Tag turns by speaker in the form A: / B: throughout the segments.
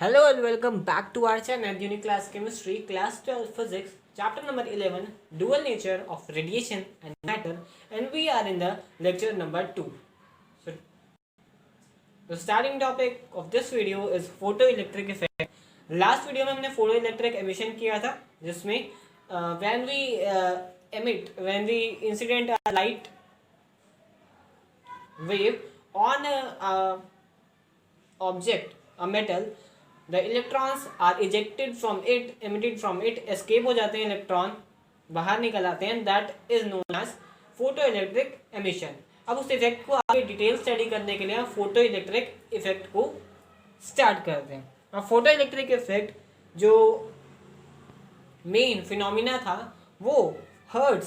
A: Hello and welcome back to our channel Uniclass Chemistry, Class 12 Physics, Chapter number 11, Dual Nature of Radiation and Matter, and we are in the lecture number 2. So, the starting topic of this video is photoelectric effect. Last video में हमने photoelectric emission किया था, जिसमें when we incident a light wave on a object, a metal, the electrons are ejected from it, emitted from it, escape हो जाते हैं electron, बाहर निकल आते हैं. That is known as photoelectric emission. अब उस इफेक्ट को आगे डिटेल स्टडी करने के लिए हम फोटो इलेक्ट्रिक इफेक्ट को स्टार्ट करते हैं. अब फोटो इलेक्ट्रिक इफेक्ट जो मेन फिनोमिना था वो हर्ट्ज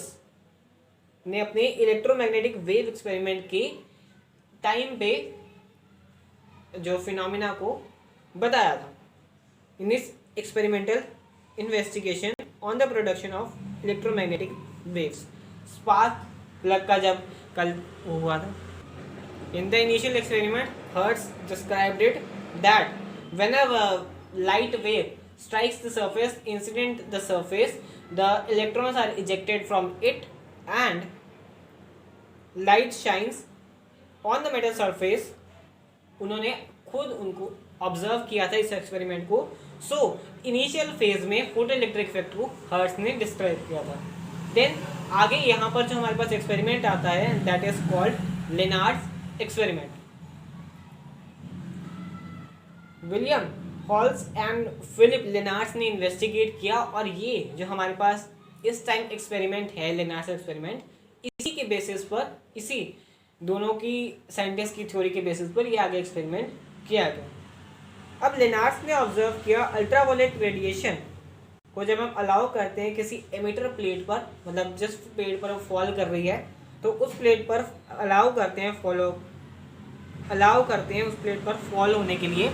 A: ने अपने इलेक्ट्रोमैग्नेटिक वेव एक्सपेरिमेंट के टाइम पे जो फिनोमिना को बताया था. In this experimental investigation on the production of electromagnetic waves, spark plug का जब कल हुआ था, in the initial experiment hertz described it that whenever light wave strikes the surface, incident the surface, the electrons are ejected from it and light shines on the metal surface. उन्होंने खुद उनको observe किया था इस experiment को. So initial phase में photo electric effect को hertz ने डिस्क्राइब किया था. देन आगे यहाँ पर जो हमारे पास एक्सपेरिमेंट आता है that is called Lenard's experiment. William Halls and Philip Lenard's ने इन्वेस्टिगेट किया, और ये जो हमारे पास इस टाइम एक्सपेरिमेंट है लेनार्ड्स एक्सपेरिमेंट, इसी के बेसिस पर, इसी दोनों की साइंटिस्ट की थ्योरी के बेसिस पर ये आगे एक्सपेरिमेंट किया गया. अब लेनार्ड्स ने ऑब्जर्व किया अल्ट्रावायलेट रेडिएशन को जब हम अलाउ करते हैं किसी एमिटर प्लेट पर, मतलब जिस प्लेट पर फॉल कर रही है, तो उस प्लेट पर अलाउ करते हैं उस प्लेट पर फॉल होने के लिए.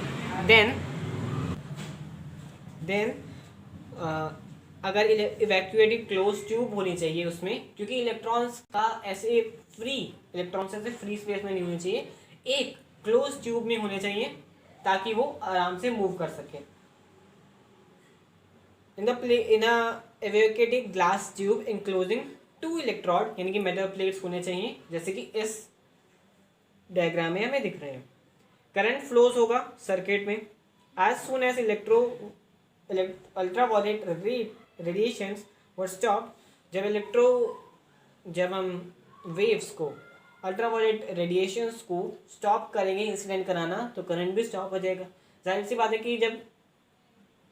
A: देन अगर इवैक्यूएटेड क्लोज ट्यूब होनी चाहिए उसमें, क्योंकि इलेक्ट्रॉन्स ऐसे फ्री स्पेस में नहीं होनी चाहिए, एक क्लोज ट्यूब में होने चाहिए ताकि वो आराम से मूव कर सके. इन evacuated glass tube enclosing 2 electrode, यानी कि मेटल प्लेट्स होने चाहिए, जैसे कि इस डायग्राम में हमें दिख रहे हैं. करंट फ्लोज होगा सर्किट में. As soon as ultraviolet radiations were stop, जब हम वेव्स को, अल्ट्रावायलेट रेडिएशंस को स्टॉप करेंगे इंसिडेंट कराना, तो करंट भी स्टॉप हो जाएगा. जाहिर सी बात है कि जब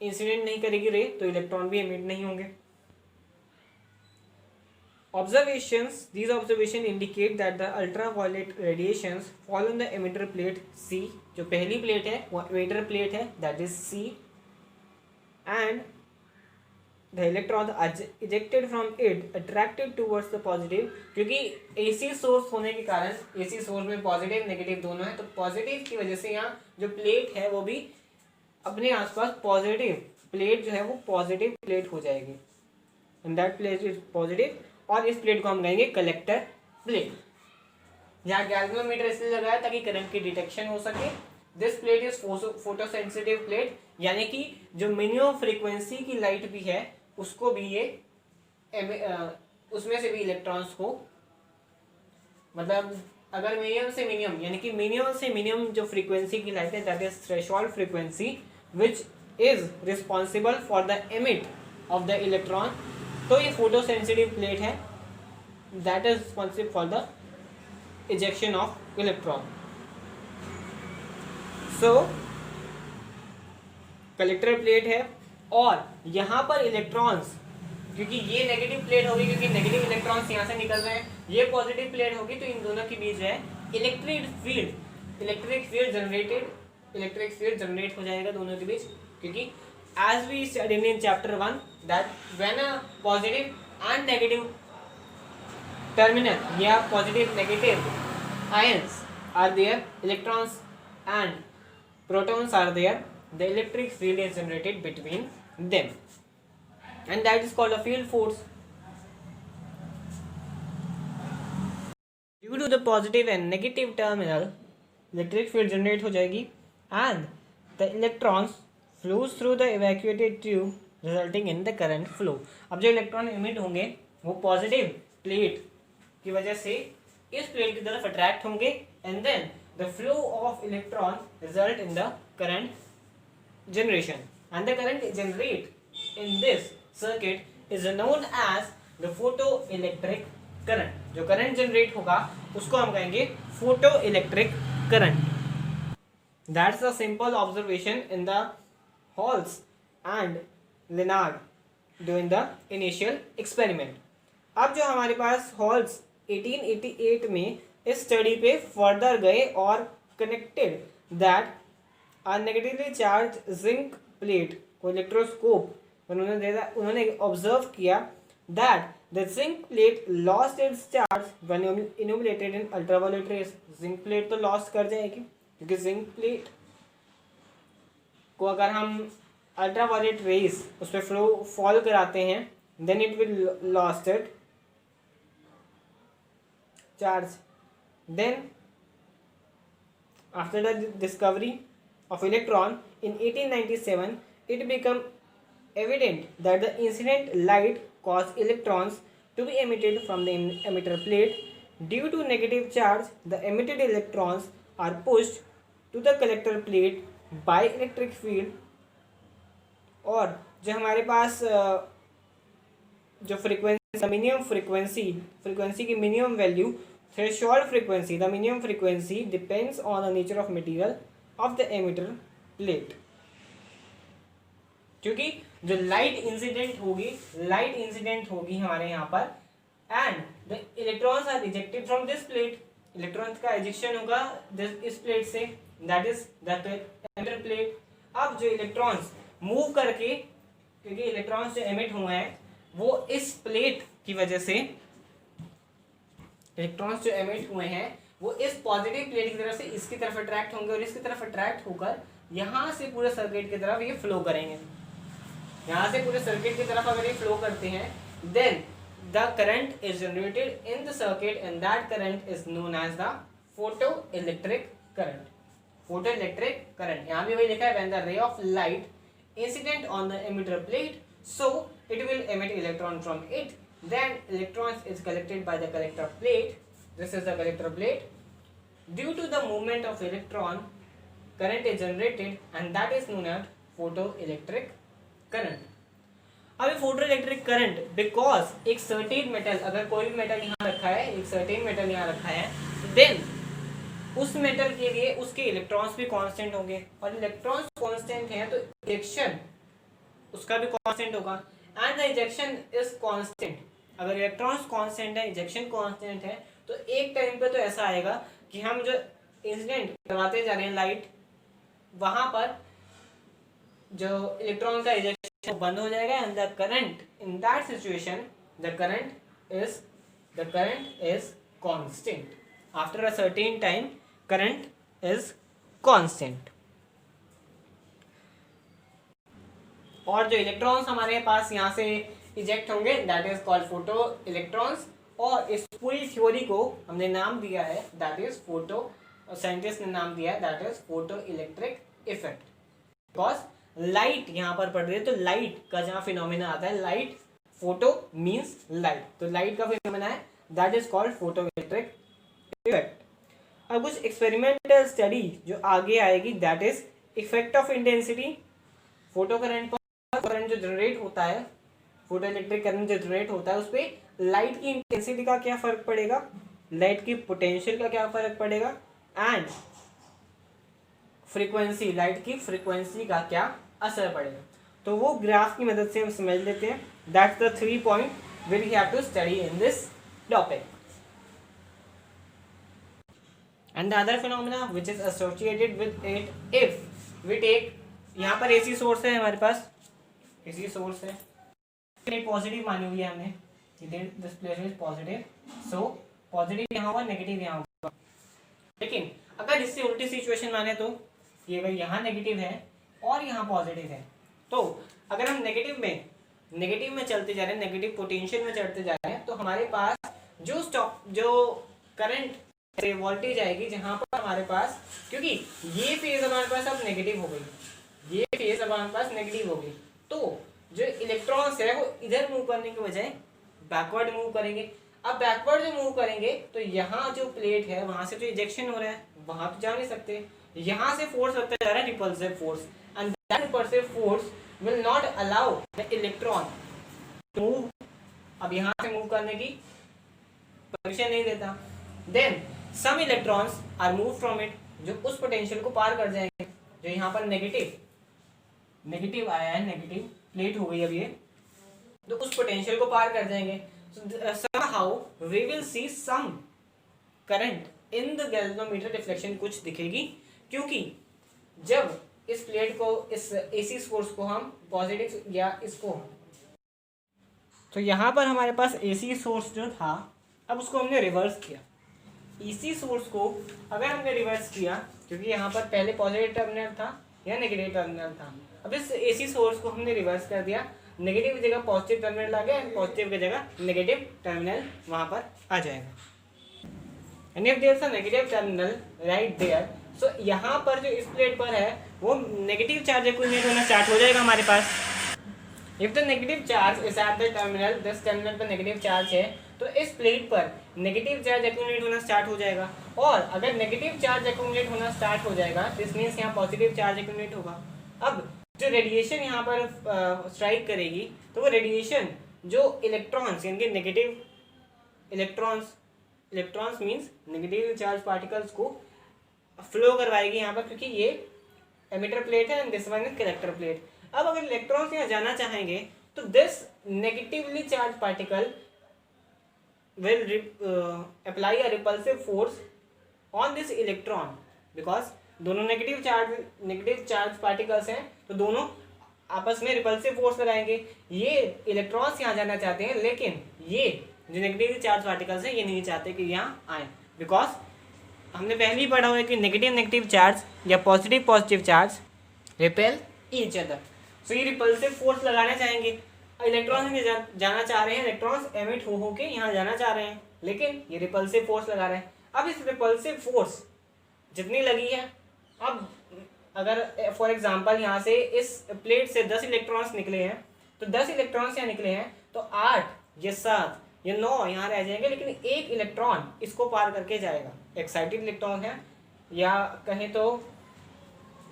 A: इंसिडेंट नहीं करेगी रे तो इलेक्ट्रॉन भी एमिट नहीं होंगे. These observations indicate that the ultraviolet radiations fall on the emitter plate C, जो पहली प्लेट है वो emitter प्लेट है, that is C, and the electrons are ejected from it, attracted towards the positive. क्योंकि AC source होने के कारण, AC source में पॉजिटिव नेगेटिव दोनों है, तो पॉजिटिव की वजह से यहाँ जो प्लेट है वो भी अपने आसपास पॉजिटिव प्लेट जो है वो पॉजिटिव प्लेट हो जाएगी, and that plate is positive. और इस प्लेट को हम कहेंगे कलेक्टर प्लेट. यहाँ गैल्वेनोमीटर इसलिए लगाया ताकि करंट की डिटेक्शन हो सके. This plate is photosensitive plate, यानी कि जो मिनिमम फ्रीक्वेंसी की लाइट भी है उसको भी ये उसमें से भी इलेक्ट्रॉन्स को, मतलब अगर मिनिमम से मिनिमम, यानी कि मिनिमम से मिनिमम जो फ्रीक्वेंसी की लाइट है that is threshold frequency which is responsible for the emit of the electron. तो ये फोटोसेंसिटिव प्लेट है that is responsible for the ejection of electron. So collector plate है, और यहाँ पर इलेक्ट्रॉन्स, क्योंकि ये नेगेटिव प्लेट होगी, क्योंकि नेगेटिव इलेक्ट्रॉन्स यहाँ से निकल रहे हैं, ये पॉजिटिव प्लेट होगी, तो इन दोनों के बीच है इलेक्ट्रिक फील्ड जनरेट हो जाएगा दोनों के बीच. क्योंकि as we studied in chapter 1 that when a positive and negative terminal, yeah, positive negative ions are there, electrons and protons are there, the electric field is generated between them, and that is called a field force. Due to the positive and negative terminal, electric field generate हो जाएगी, and the electrons flows through the evacuated tube resulting in the current flow. अब जो electron emit होंगे वो positive plate की वजह से इस प्लेट की तरफ अट्रैक्ट होंगे and then the flow of electron result in the current generation, and the current generate in this circuit is known as the photoelectric current. जो current generate होगा उसको हम कहेंगे photoelectric current. That's the simple observation in the Halls and Lenard during the initial experiment. अब जो हमारे पास halls 1888 में इस स्टडी पे फर्दर गए और connected that a negatively charged zinc plate को इलेक्ट्रोस्कोप उन्होंने ऑब्जर्व किया that the zinc plate lost its charge when illuminated in ultraviolet rays. zinc plate तो लॉस्ट कर जाएगी क्योंकि zinc plate को अगर हम अल्ट्रावायलेट रेज उस पर फ्लो फॉल कराते हैं then it will lost it charge. Then after the discovery of electron in 1897, it became evident that the incident light caused electrons to be emitted from the emitter plate. Due to negative charge, the emitted electrons are pushed to the collector plate by electric field. और जो हमारे पास जो frequency minimum frequency की minimum value threshold frequency, the minimum frequency depends on the nature of material of the emitter plate. क्योंकि जो light incident होगी हमारे यहाँ पर and the electrons are rejected from this plate. Electrons का ejection होगा इस प्लेट से, that is the emitter plate. अब जो इलेक्ट्रॉन्स मूव करके, क्योंकि इलेक्ट्रॉन्स जो एमिट हुए हैं वो इस प्लेट की वजह से, इलेक्ट्रॉन्स जो एमिट हुए हैं वो इस पॉजिटिव प्लेट की तरफ से इसकी तरफ अट्रैक्ट होंगे और इसकी तरफ अट्रैक्ट होकर यहाँ से पूरे सर्किट की तरफ ये फ्लो करेंगे. यहाँ से पूरे सर्किट की तरफ अगर ये फ्लो करते हैं then the current is generated in the circuit and that current is known as the photo electric current. Photo electric current यहाँ भी वही लिखा है, when the ray of light incident on the emitter plate so it will emit electron from it, then electrons is collected by the collector plate. This is the collector plate. Due to the movement of electron, current is generated and that is known as photoelectric current. अब photoelectric current because एक certain metal, अगर कोई भी metal यहाँ रखा है, एक certain metal यहाँ रखा है, then उस metal के लिए उसके electrons भी constant होंगे और electrons constant हैं तो ejection उसका भी constant होगा and the ejection is constant. अगर इलेक्ट्रॉन्स कांस्टेंट है, इजेक्शन कांस्टेंट है, तो एक टाइम पे तो ऐसा आएगा कि हम जो इंसिडेंट करवाते जा रहे हैं लाइट, वहां पर जो इलेक्ट्रॉन का इजेक्शन बंद हो जाएगा and the current in that situation the current is constant. After a certain time current is constant. और जो इलेक्ट्रॉन्स हमारे पास यहाँ से इजेक्ट होंगे that is called photo electrons. और इस पूरी थ्योरी को हमने नाम दिया है दैट इज फोटो, साइंटिस्ट ने नाम दिया है that is photo electric effect. Because light यहाँ पर पड़ रही है तो लाइट का जहाँ फिनोमेना आता है, लाइट फोटो मीन्स लाइट, तो लाइट का फिनोमेना है that is called photo electric effect. अब कुछ एक्सपेरिमेंटल स्टडी जो आगे आएगी that is effect of intensity. Photo current पर करंट जो जनरेट होता है, फोटो इलेक्ट्रिक करंट जो जनरेट होता है उस पर लाइट की इंटेंसिटी का क्या फर्क पड़ेगा, लाइट की पोटेंशियल का क्या फर्क पड़ेगा एंड फ्रीक्वेंसी, लाइट की फ्रीक्वेंसी का क्या असर पड़ेगा. तो वो ग्राफ की मदद से हम समझ लेते हैं. That's the 3 point we have to study in this topic. And the other phenomena which is associated with it, if we take, यहाँ पर एसी सोर्स है हमारे पास, एसी सोर्स है, पॉजिटिव मानी हुई है हमने, this place is positive, so positive यहाँ होगा, नेगेटिव यहाँ होगा. लेकिन अगर इससे उल्टी सिचुएशन माने तो ये भाई यहाँ नेगेटिव है और यहाँ पॉजिटिव है, तो अगर हम नेगेटिव में चलते जा रहे हैं, नेगेटिव पोटेंशियल में चलते जा रहे हैं, तो हमारे पास जो करंट से वोल्टेज आएगी जहाँ पर हमारे पास, क्योंकि ये फेज हमारे पास अब नेगेटिव हो गई, ये फेज अब हमारे पास नेगेटिव होगी, तो जो इलेक्ट्रॉन्स है वो इधर मूव करने के बजाय बैकवर्ड मूव करेंगे। अब बैकवर्ड जो मूव करेंगे तो यहाँ जो प्लेट है वहां से जो इजेक्शन हो रहा है वहां तो जा नहीं सकते, यहाँ से फोर्स लगता जा रहा है repulsive force, and that repulsive force will not allow the electron to move. अब यहाँ से मूव करने की परमिशन नहीं देता। Then some electrons are move from it, जो उस पोटेंशियल को पार कर जाएंगे, जो यहाँ पर नेगेटिव आया है, नेगेटिव प्लेट हो गई अब ये, तो उस पोटेंशियल को पार कर जाएंगे। somehow we will see some current in the galvanometer deflection, कुछ दिखेगी, क्योंकि जब इस प्लेट को, इस AC सोर्स को हम पॉजिटिव या इसको, तो यहाँ पर हमारे पास AC सोर्स जो था अब उसको हमने रिवर्स किया। AC सोर्स को अगर हमने रिवर्स किया, क्योंकि यहाँ पर पहले पॉजिटिव टर्मिनल था या नेगेटिव टर्मिनल था, अब इस AC सोर्स को हमने रिवर्स कर दिया, नेगेटिव की जगह पॉजिटिव टर्मिनल आ गया, पॉजिटिव की जगह नेगेटिव टर्मिनल वहां पर आ जाएगा। And if there is a negative terminal right there, so यहाँ पर जो इस प्लेट पर है वो नेगेटिव चार्ज एक्यूमुलेट होना स्टार्ट हो जाएगा हमारे पास। If the negative charge is at the terminal, this terminal पर नेगेटिव चार्ज है, तो इस प्लेट पर नेगेटिव चार्ज एक्यूमुलेट होना स्टार्ट हो जाएगा, और अगर नेगेटिव चार्ज एक्यूमुलेट होना स्टार्ट हो जाएगा दिस मीन्स यहाँ पॉजिटिव चार्ज एक्यूमुलेट होगा। अब जो रेडिएशन यहाँ पर स्ट्राइक करेगी, तो वो रेडिएशन जो इलेक्ट्रॉन्स, यानी कि negative electrons means negative charge particles को फ्लो करवाएगी यहाँ पर, क्योंकि ये एमिटर प्लेट है and this one is collector plate. अब अगर इलेक्ट्रॉन्स यहाँ जाना चाहेंगे तो this negatively charge particle will apply a repulsive force on this electron, because दोनों नेगेटिव चार्ज पार्टिकल्स हैं, तो दोनों आपस में रिपल्सिव फोर्स लगाएंगे। ये इलेक्ट्रॉन्स यहाँ जाना चाहते हैं, लेकिन ये जो नेगेटिव चार्ज पार्टिकल्स हैं ये नहीं चाहते कि यहाँ आए, बिकॉज हमने पहले ही पढ़ा हुआ है कि नेगेटिव चार्ज या positive charge repel each other. So ये रिपल्सिव फोर्स लगाना चाहेंगे, इलेक्ट्रॉन्स जाना चाह रहे हैं, इलेक्ट्रॉन्स एमिट हो के यहाँ जाना चाह रहे हैं, लेकिन ये रिपल्सिव फोर्स लगा रहे हैं। अब इस रिपल्सिव फोर्स जितनी लगी है, अब अगर फॉर एग्जांपल यहाँ से इस प्लेट से 10 इलेक्ट्रॉन्स निकले हैं, तो 10 इलेक्ट्रॉन्स यहाँ निकले हैं, तो 8 या 7 या 9 यहाँ रह जाएंगे, लेकिन एक इलेक्ट्रॉन इसको पार करके जाएगा। एक्साइटेड इलेक्ट्रॉन है, या कहें तो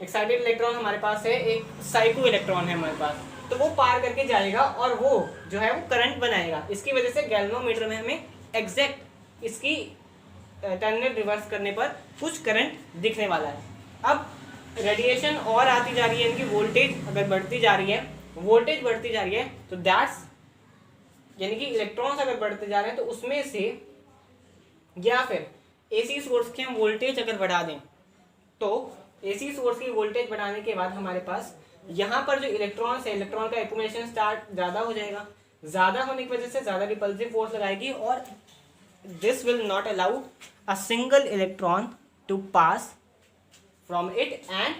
A: एक्साइटेड इलेक्ट्रॉन हमारे पास है, एक साइको इलेक्ट्रॉन है हमारे पास, तो वो पार करके जाएगा और वो जो है वो करंट बनाएगा। इसकी वजह से गैल्वेनोमीटर में हमें एग्जैक्ट इसकी टर्मिनल रिवर्स करने पर कुछ करंट दिखने वाला है। अब रेडिएशन और आती जा रही है, इनकी वोल्टेज अगर बढ़ती जा रही है, तो दैट्स यानी कि इलेक्ट्रॉन्स अगर बढ़ते जा रहे हैं तो उसमें से, या फिर AC सोर्स की हम वोल्टेज अगर बढ़ा दें, तो AC सोर्स की वोल्टेज बढ़ाने के बाद हमारे पास यहाँ पर जो इलेक्ट्रॉन्स है, इलेक्ट्रॉन का एक्यूमुलेशन स्टार्ट ज़्यादा हो जाएगा, ज़्यादा होने की वजह से ज़्यादा रिपल्सिव फोर्स लगाएगी, और this will not allow a single electron to pass from it and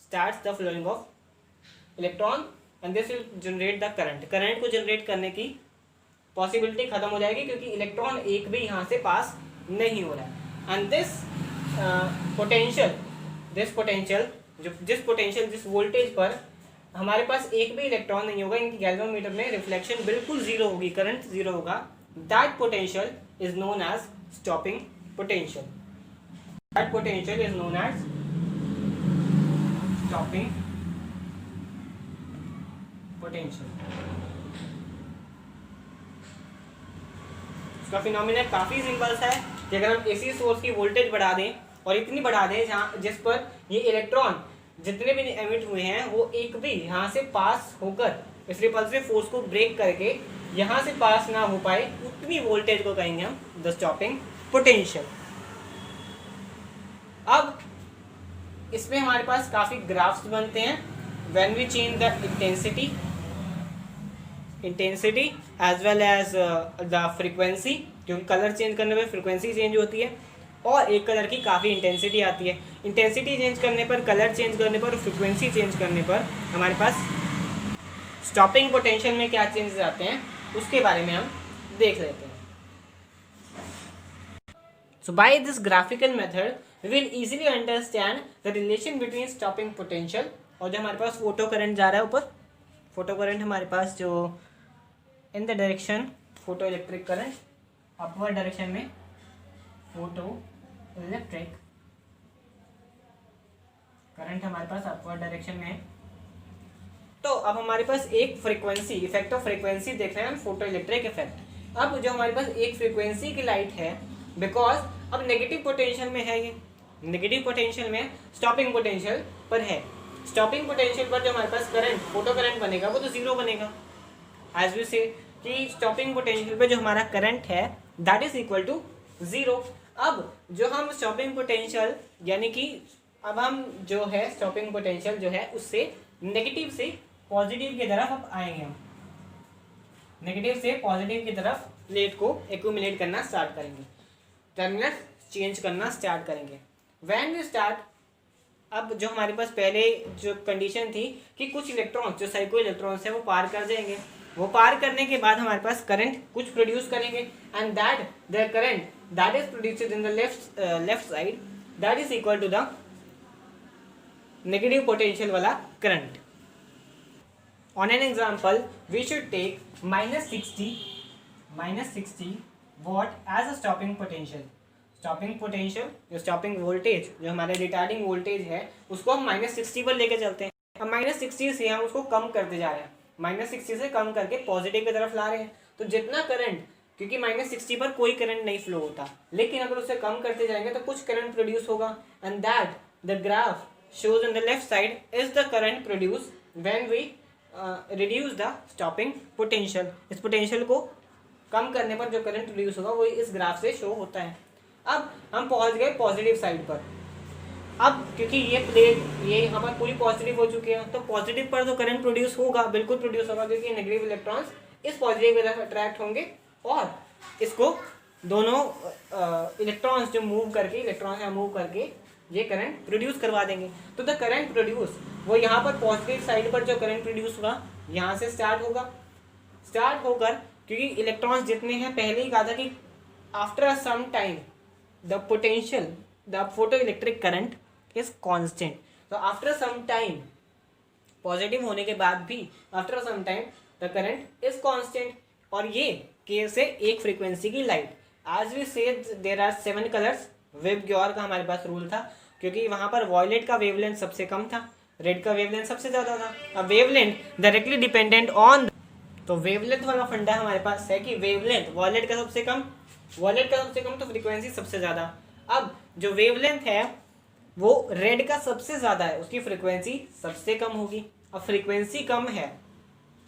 A: starts the flowing of electron, and this will generate the current को जनरेट करने की पॉसिबिलिटी खत्म हो जाएगी, क्योंकि इलेक्ट्रॉन एक भी यहाँ से पास नहीं हो रहा है। एंड जिस वोल्टेज पर हमारे पास एक भी इलेक्ट्रॉन नहीं होगा, इनकी गैल्वेनोमीटर में रिफ्लेक्शन बिल्कुल जीरो होगी, करंट जीरो होगा, that potential is known as stopping potential. That potential is known as stopping potential. इसका फिनोमिना काफी सिंपल सा है कि अगर हम AC सोर्स की वोल्टेज बढ़ा दें, और इतनी बढ़ा दें जहाँ जिस पर ये इलेक्ट्रॉन जितने भी एमिट हुए हैं वो एक भी यहाँ से पास होकर इस रिपल्सिव फोर्स को ब्रेक करके यहाँ से पास ना हो पाए, उतनी वोल्टेज को कहेंगे हम द स्टॉपिंग पोटेंशियल। अब इसमें हमारे पास काफी ग्राफ्स बनते हैं। When we change the intensity as well as the frequency, क्योंकि कलर चेंज करने पर फ्रीक्वेंसी चेंज होती है, और एक कलर की काफ़ी इंटेंसिटी आती है। इंटेंसिटी चेंज करने पर, कलर चेंज करने पर, फ्रीक्वेंसी चेंज करने पर हमारे पास स्टॉपिंग पोटेंशियल में क्या चेंजेस आते हैं उसके बारे में हम देख लेते हैं। So by this graphical method we will easily understand the relation between stopping potential और जो हमारे पास फोटो करंट जा रहा है ऊपर, फोटो करंट हमारे पास जो in the direction photo electric current, upward direction में फोटो इलेक्ट्रिक करंट हमारे पास अपवर्ड डायरेक्शन में है। तो अब हमारे पास एक फ्रीक्वेंसी, इफेक्ट ऑफ फ्रीक्वेंसी देख रहे हैं, फोटो इलेक्ट्रिक इफेक्ट। अब जो हमारे पास एक फ्रीक्वेंसी की लाइट है, बिकॉज अब नेगेटिव पोटेंशियल में है, ये नेगेटिव पोटेंशियल में स्टॉपिंग पोटेंशियल पर है। स्टॉपिंग पोटेंशियल पर जो हमारे पास करंट, फोटो करंट बनेगा वो तो जीरो बनेगा। एज वी से कि स्टॉपिंग पोटेंशियल पे जो हमारा करंट है that is equal to zero. अब जो हम स्टॉपिंग पोटेंशियल यानी कि अब हम जो है स्टॉपिंग पोटेंशियल जो है उससे नेगेटिव से पॉजिटिव की तरफ अब आएंगे, हम नेगेटिव से पॉजिटिव की तरफ प्लेट को एक्यूमुलेट करना स्टार्ट करेंगे, टर्मिनल चेंज करना स्टार्ट करेंगे। व्हेन वी स्टार्ट, अब जो हमारे पास पहले जो कंडीशन थी कि कुछ इलेक्ट्रॉन्स जो साइको इलेक्ट्रॉन्स है वो पार कर जाएंगे, वो पार करने के बाद हमारे पास करंट कुछ प्रोड्यूस करेंगे and that the current that is produced in the left side that is equal to the negative potential वाला current. On an example we should take -60 watt as a stopping potential. Stopping potential जो stopping voltage जो हमारे retarding voltage है उसको हम -60 पर लेके चलते हैं। अब -60 से हम उसको कम करते जा रहे हैं, -60 से कम करके पॉजिटिव की तरफ ला रहे हैं। तो जितना करंट, क्योंकि -60 पर कोई करंट नहीं फ्लो होता, लेकिन अगर उसे कम करते जाएंगे तो कुछ करंट प्रोड्यूस होगा and that the graph shows on the left side is the current produced when we reduce the stopping potential। इस पोटेंशियल को कम करने पर जो करंट प्रोड्यूस होगा वो इस ग्राफ से शो होता है। अब हम पहुंच गए पॉजिटिव साइड पर। अब क्योंकि ये प्लेट ये यहाँ पर पूरी पॉजिटिव हो चुकी है तो पॉजिटिव पर तो करंट प्रोड्यूस होगा, बिल्कुल प्रोड्यूस होगा, क्योंकि नेगेटिव इलेक्ट्रॉन्स इस पॉजिटिव की तरफ अट्रैक्ट होंगे और इसको दोनों इलेक्ट्रॉन्स जो मूव करके, इलेक्ट्रॉन्स यहाँ मूव करके ये करंट प्रोड्यूस करवा देंगे। तो द करंट प्रोड्यूस वो यहाँ पर पॉजिटिव साइड पर जो करंट प्रोड्यूस होगा यहाँ से स्टार्ट होगा, स्टार्ट होकर, क्योंकि इलेक्ट्रॉन्स जितने हैं पहले ही कहा था कि after some time the potential the photo electric current is constant. तो आफ्टर सम टाइम पॉजिटिव होने के बाद भी after some time the current is constant. और ये केस है एक फ्रीक्वेंसी की लाइट। आज वी से देयर आर 7 कलर्स। वेब-ग्योर का हमारे पास रूल था, क्योंकि वहां पर वॉयलेट का वेवलेंथ सबसे कम था, रेड का वेवलेंथ सबसे ज्यादा था। अब वेवलेंथ डायरेक्टली डिपेंडेंट ऑन, तो वेवलेंथ वाला फंडा हमारे पास है कि वेवलेंथ वॉयलेट का सबसे कम, वॉयलेट का सबसे कम तो फ्रीक्वेंसी सबसे ज्यादा। अब जो वेवलेंथ है वो रेड का सबसे ज्यादा है, उसकी फ्रीक्वेंसी सबसे कम होगी। अब फ्रीक्वेंसी कम है,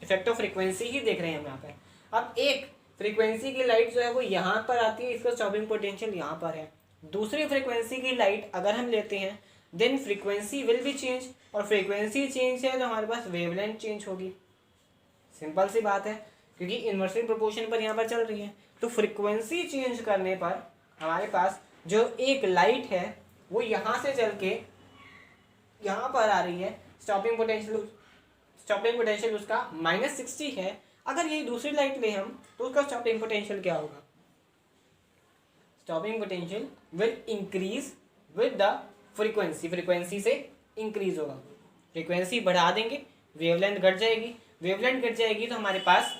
A: इफेक्ट ऑफ फ्रीक्वेंसी ही देख रहे हैं हम यहाँ पे। अब एक फ्रीक्वेंसी की लाइट जो है वो यहाँ पर आती है, इसका स्टॉपिंग पोटेंशियल यहाँ पर है। दूसरी फ्रीक्वेंसी की लाइट अगर हम लेते हैं then frequency will be change, और फ्रीक्वेंसी चेंज है तो हमारे पास वेवलेंथ चेंज होगी। सिंपल सी बात है, क्योंकि इन्वर्सली प्रोपोर्शन पर यहाँ पर चल रही है। तो फ्रीक्वेंसी चेंज करने पर हमारे पास जो एक लाइट है वो यहाँ से चल के यहाँ पर आ रही है। स्टॉपिंग पोटेंशियल उसका -60 है। अगर ये दूसरी लाइट ले हम तो उसका स्टॉपिंग पोटेंशियल क्या होगा? Stopping potential will increase with the frequency, frequency से इंक्रीज होगा। फ्रीक्वेंसी बढ़ा देंगे, वेवलेंथ घट जाएगी, वेवलेंथ घट जाएगी तो हमारे पास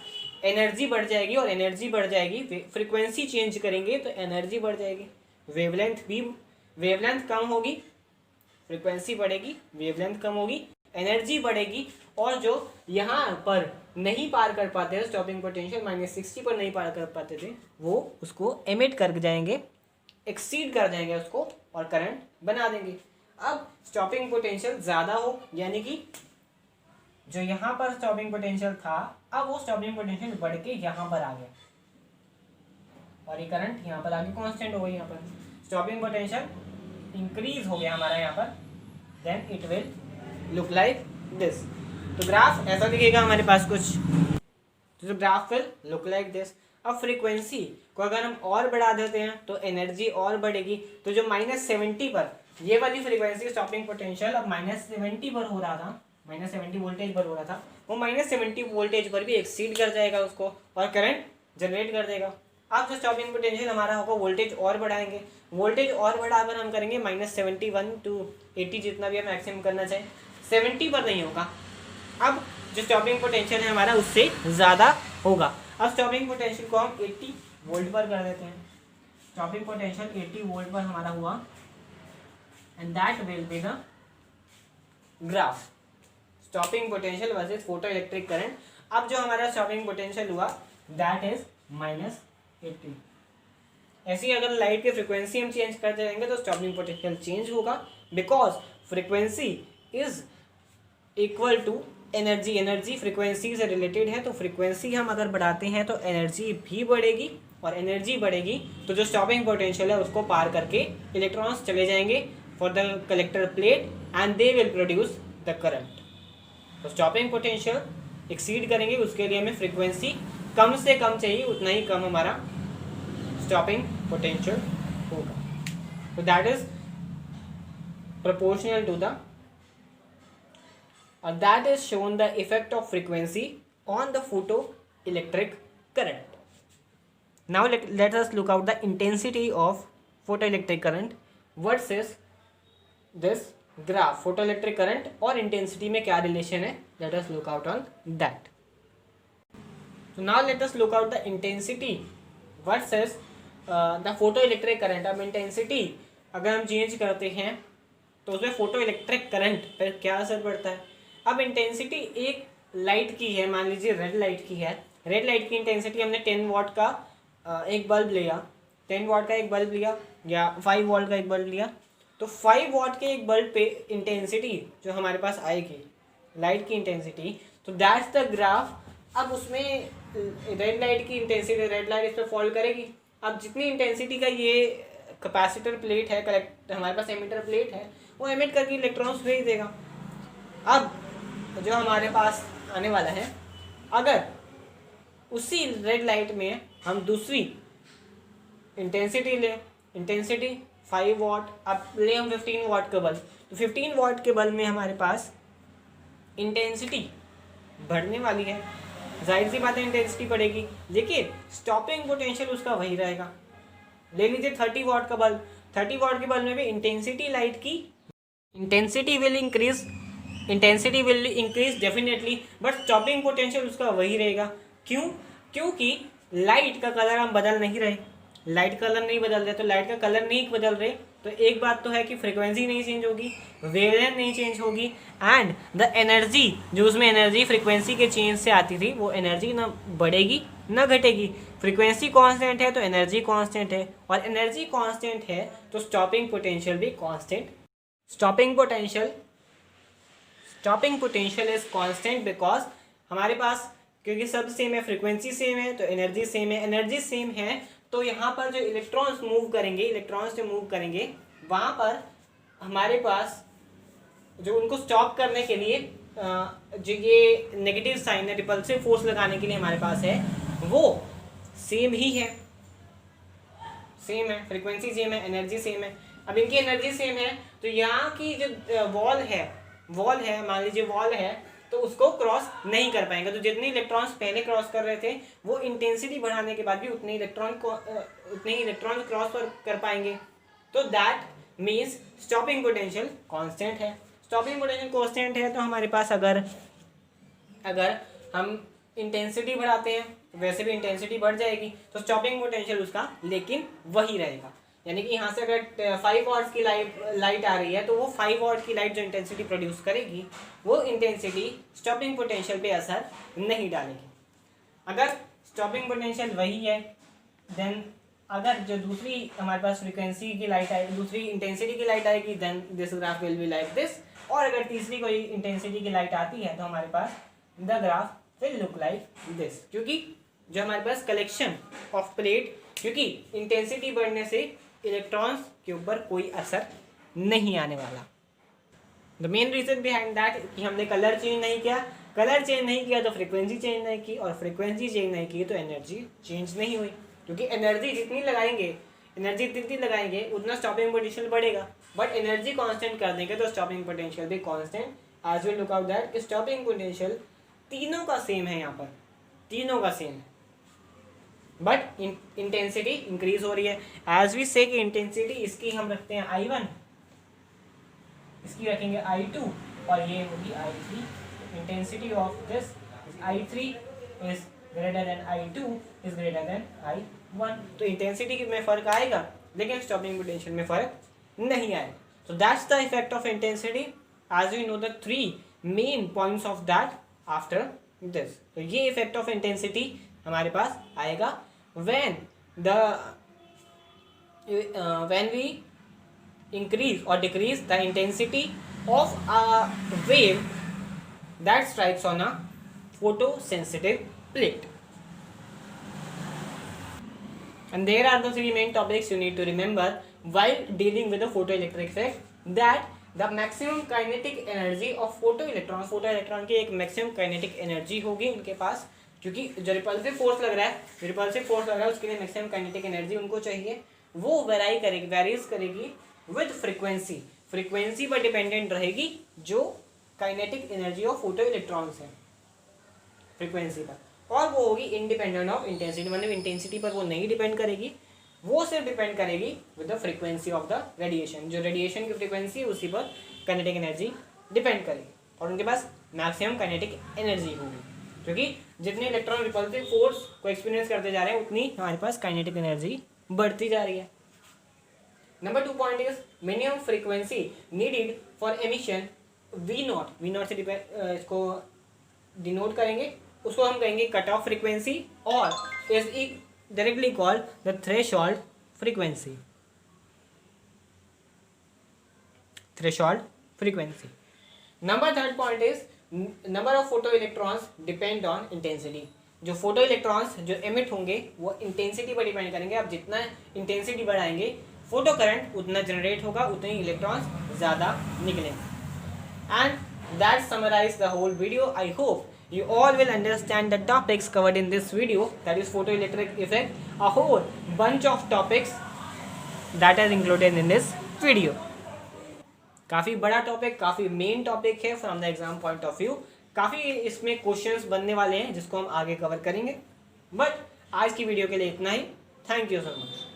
A: एनर्जी बढ़ जाएगी, और एनर्जी बढ़ जाएगी, फ्रीक्वेंसी चेंज करेंगे तो एनर्जी बढ़ जाएगी। वेवलेंथ कम होगी, फ्रीक्वेंसी बढ़ेगी, वेवलेंथ कम होगी, एनर्जी बढ़ेगी, और जो यहाँ पर नहीं पार कर पाते थे स्टॉपिंग पोटेंशियल -60 पर नहीं पार कर पाते थे वो उसको एमिट कर जाएंगे, एक्सीड कर जाएंगे उसको और करंट बना देंगे। अब स्टॉपिंग पोटेंशियल ज़्यादा हो, यानी कि जो यहाँ पर स्टॉपिंग पोटेंशियल था अब वो स्टॉपिंग पोटेंशियल बढ़ के यहाँ पर आ गया और ये करंट यहाँ पर आगे कांस्टेंट हो गई। यहाँ पर स्टॉपिंग पोटेंशियल इंक्रीज हो गया हमारा यहाँ पर, then it will look like this. तो ग्राफ ऐसा दिखेगा हमारे पास कुछ, तो graph will look like this. अब फ्रीक्वेंसी को अगर हम और बढ़ा देते हैं तो एनर्जी और बढ़ेगी। तो जो -70 पर ये वाली फ्रीक्वेंसी स्टॉपिंग पोटेंशियल अब -70 पर हो रहा था, -70 वोल्टेज पर हो रहा था, वो -70 वोल्टेज पर भी एक्सीड कर जाएगा उसको और करंट जनरेट कर देगा। अब जो स्टॉपिंग पोटेंशियल हमारा होगा, वोल्टेज और बढ़ाएंगे, वोल्टेज और बढ़ाकर हम करेंगे -71 to 80 जितना भी हम मैक्सिमम करना चाहें, 70 पर नहीं होगा। अब जो स्टॉपिंग पोटेंशियल है हमारा उससे ज़्यादा होगा। अब स्टॉपिंग पोटेंशियल को हम 80 वोल्ट पर कर देते हैं। स्टॉपिंग पोटेंशियल 80 वोल्ट पर हमारा हुआ and that will be the graph stopping potential versus photo electric current. अब जो हमारा स्टॉपिंग पोटेंशियल हुआ दैट इज -80। ऐसी अगर लाइट की फ्रीक्वेंसी हम चेंज करते रहेंगे तो स्टॉपिंग पोटेंशियल चेंज होगा, because frequency is equal to energy. एनर्जी फ्रीक्वेंसी से रिलेटेड है, तो फ्रीक्वेंसी हम अगर बढ़ाते हैं तो एनर्जी भी बढ़ेगी, और एनर्जी बढ़ेगी तो जो स्टॉपिंग पोटेंशियल है उसको पार करके इलेक्ट्रॉन्स चले जाएंगे for the collector plate and they will produce the current. तो स्टॉपिंग पोटेंशियल एक्सीड करेंगे, उसके लिए हमें फ्रीक्वेंसी कम से कम चाहिए, उतना ही कम हमारा स्टॉपिंग पोटेंशियल होगा। तो that is proportional to the that is shown the effect of frequency on the photoelectric current. Now let us look out the intensity of photoelectric current versus this graph. Photoelectric current और intensity में क्या relation है, let us look out on that. So now let us look out the intensity versus the photoelectric current. अब intensity अगर हम change करते हैं तो उसमें फोटो इलेक्ट्रिक करंट पर क्या असर पड़ता है। अब इंटेंसिटी एक लाइट की है, मान लीजिए रेड लाइट की है, रेड लाइट की इंटेंसिटी हमने 10 वाट का एक बल्ब लिया, 10 वाट का एक बल्ब लिया या 5 वोल्ट का एक बल्ब लिया, तो 5 वाट के एक बल्ब पे इंटेंसिटी जो हमारे पास आएगी लाइट की इंटेंसिटी, तो दैट्स द ग्राफ। अब उसमें रेड लाइट की इंटेंसिटी, रेड लाइट इस पर फॉल करेगी। अब जितनी इंटेंसिटी का ये कैपेसिटर प्लेट है, कलेक्ट हमारे पास एमिटर प्लेट है, वो एमिट करके इलेक्ट्रॉन्स भेज देगा। अब जो हमारे पास आने वाला है, अगर उसी रेड लाइट में हम दूसरी इंटेंसिटी लें, इंटेंसिटी 5 वाट, अब ले हम 15 वाट का बल्ब, तो 15 वाट के बल्ब में हमारे पास इंटेंसिटी बढ़ने वाली है, जाहिर सी बात है इंटेंसिटी बढ़ेगी, लेकिन स्टॉपिंग पोटेंशियल उसका वही रहेगा। ले लीजिए 30 वाट का बल्ब, 30 वाट के बल्ब में भी इंटेंसिटी लाइट की intensity will increase definitely, but stopping potential उसका वही रहेगा। क्यों? क्योंकि लाइट का कलर हम बदल नहीं रहे, लाइट कलर नहीं बदल रहे, तो लाइट का कलर नहीं बदल रहे, तो एक बात तो है कि फ्रीक्वेंसी नहीं चेंज होगी, वेवलेंथ नहीं चेंज होगी, एंड द एनर्जी जो उसमें एनर्जी फ्रीक्वेंसी के चेंज से आती थी वो एनर्जी ना बढ़ेगी ना घटेगी। फ्रीक्वेंसी कांस्टेंट है तो एनर्जी कांस्टेंट है, और एनर्जी कांस्टेंट है तो स्टॉपिंग पोटेंशियल भी constant. Stopping potential is constant because हमारे पास, क्योंकि सब सेम है, फ्रीक्वेंसी सेम है तो एनर्जी सेम है, एनर्जी सेम है तो यहाँ पर जो इलेक्ट्रॉन्स मूव करेंगे, इलेक्ट्रॉन्स जो मूव करेंगे वहाँ पर हमारे पास जो उनको स्टॉप करने के लिए जो ये नेगेटिव साइन है, रिपल्सिव फोर्स लगाने के लिए हमारे पास है, वो सेम ही है, सेम है, फ्रीक्वेंसी सेम है, एनर्जी सेम है। अब इनकी एनर्जी सेम है तो यहाँ की जो वॉल है, मान लीजिए वॉल है, तो उसको क्रॉस नहीं कर पाएंगे। तो जितने इलेक्ट्रॉन्स पहले क्रॉस कर रहे थे वो इंटेंसिटी बढ़ाने के बाद भी उतने ही इलेक्ट्रॉन क्रॉस कर पाएंगे। तो that means stopping potential constant है। स्टॉपिंग पोटेंशियल कांस्टेंट है तो हमारे पास अगर हम इंटेंसिटी बढ़ाते हैं तो वैसे भी इंटेंसिटी बढ़ जाएगी, तो स्टॉपिंग पोटेंशियल उसका लेकिन वही रहेगा। यानी कि यहाँ से अगर 5 वाट्स की लाइट आ रही है तो वो 5 वाट की लाइट जो इंटेंसिटी प्रोड्यूस करेगी वो इंटेंसिटी स्टॉपिंग पोटेंशियल पे असर नहीं डालेगी। अगर स्टॉपिंग पोटेंशियल वही है देन अगर जो दूसरी हमारे पास फ्रीक्वेंसी की लाइट आएगी, दूसरी इंटेंसिटी की लाइट आएगी, then this graph will be like this. और अगर तीसरी कोई इंटेंसिटी की लाइट आती है तो हमारे पास the graph will look like this, क्योंकि जो हमारे पास कलेक्शन ऑफ प्लेट, क्योंकि इंटेंसिटी बढ़ने से इलेक्ट्रॉन्स के ऊपर कोई असर नहीं आने वाला। The main reason behind that कि हमने कलर चेंज नहीं किया, तो फ्रीक्वेंसी चेंज नहीं की, और फ्रीक्वेंसी चेंज नहीं की तो एनर्जी चेंज नहीं हुई, क्योंकि एनर्जी जितनी लगाएंगे उतना स्टॉपिंग पोटेंशियल बढ़ेगा, बट एनर्जी कांस्टेंट कर देंगे तो स्टॉपिंग पोटेंशियल भी constant. As we look out that stopping potential तीनों का सेम है, यहाँ पर तीनों का सेम है। बट इंटेंसिटी इंक्रीज हो रही है। एज वी से कि इंटेंसिटी इसकी हम रखते हैं I1, इसकी रखेंगे I2 और ये होगी I3। Intensity of this I3 is greater than I2 is greater than I1। तो इंटेंसिटी में फर्क आएगा लेकिन स्टॉपिंग पोटेंशियल में फर्क नहीं आएगा। So that's the effect of intensity as we know the 3 main points of that after this. तो ये इफेक्ट ऑफ इंटेंसिटी हमारे पास आएगा when we increase or decrease the intensity of a wave that strikes on a photosensitive plate. And there are the three main topics you need to remember while dealing with the photoelectric effect, that the maximum kinetic energy of photoelectron की एक maximum kinetic energy होगी उनके पास, क्योंकि जो repulsive force लग रहा है उसके लिए मैक्सिमम काइनेटिक एनर्जी उनको चाहिए। वो वेरीज करेगी विद फ्रीक्वेंसी पर डिपेंडेंट रहेगी जो kinetic energy of photo electrons है फ्रीक्वेंसी पर, और वो होगी इंडिपेंडेंट ऑफ इंटेंसिटी, मतलब इंटेंसिटी पर वो नहीं डिपेंड करेगी, वो सिर्फ डिपेंड करेगी with the frequency of the radiation. जो रेडिएशन की फ्रीक्वेंसी है उसी पर काइनेटिक एनर्जी डिपेंड करेगी और उनके पास मैक्सिमम काइनेटिक एनर्जी होगी, क्योंकि जितने इलेक्ट्रॉन रिपल्सिव फोर्स को एक्सपीरियंस करते जा रहे हैं उतनी हमारे पास काइनेटिक एनर्जी बढ़ती जा रही है। Number 2 point is minimum frequency needed for emission V0 से इसको डिनोट करेंगे, उसको हम कहेंगे कट ऑफ फ्रीक्वेंसी और is directly called the threshold frequency. Number 3 point is number of photo electrons depend on intensity. जो फोटो इलेक्ट्रॉन्स जो emit होंगे वो इंटेंसिटी पर डिपेंड करेंगे। आप जितना इंटेंसिटी बढ़ाएंगे फोटो करंट उतना जनरेट होगा, उतने इलेक्ट्रॉन्स ज़्यादा निकलेंगे। And that summarize the whole video. I hope you all will understand the topics covered in this video, that is photoelectric effect, a whole bunch of topics that is included in this video. काफ़ी बड़ा topic, काफ़ी main topic है from the exam point of view. काफ़ी इसमें questions बनने वाले हैं जिसको हम आगे कवर करेंगे, बट आज की वीडियो के लिए इतना ही। Thank you so much.